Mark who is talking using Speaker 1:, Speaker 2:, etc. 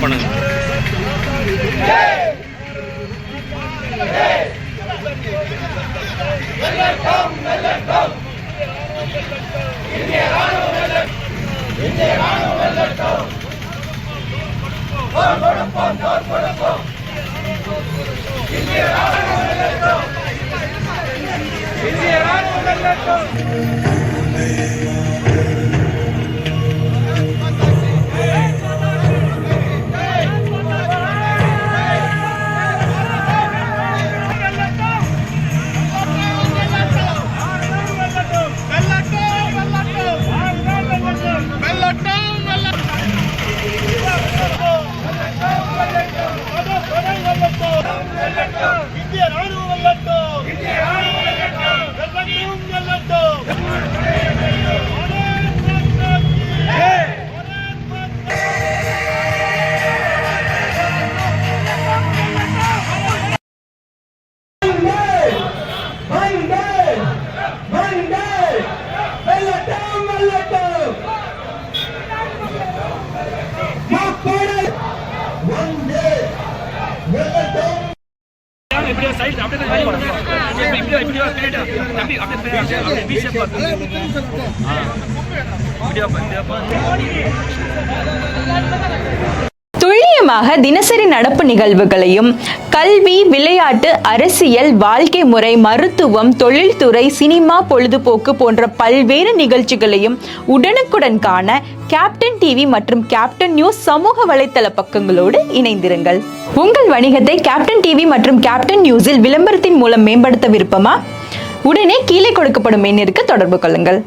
Speaker 1: Support பண்ணுங்க.
Speaker 2: துல்லியமாக தினசரி நடப்பு நிகழ்வுகளையும் கல்வி, விளையாட்டு, அரசியல், வாழ்க்கை முறை, மருத்துவம், தொழில்துறை, சினிமா, பொழுதுபோக்கு போன்ற பல்வேறு நிகழ்ச்சிகளையும் உடனுக்குடன் காண கேப்டன் டிவி மற்றும் கேப்டன் நியூஸ் சமூக வலைத்தள பக்கங்களோடு இணைந்திருங்கள். உங்கள் வணிகத்தை கேப்டன் டிவி மற்றும் கேப்டன் நியூஸில் விளம்பரத்தின் மூலம் மேம்படுத்த விருப்பமா? உடனே கீழே கொடுக்கப்படும் எண்ணிற்கு தொடர்பு கொள்ளுங்கள்.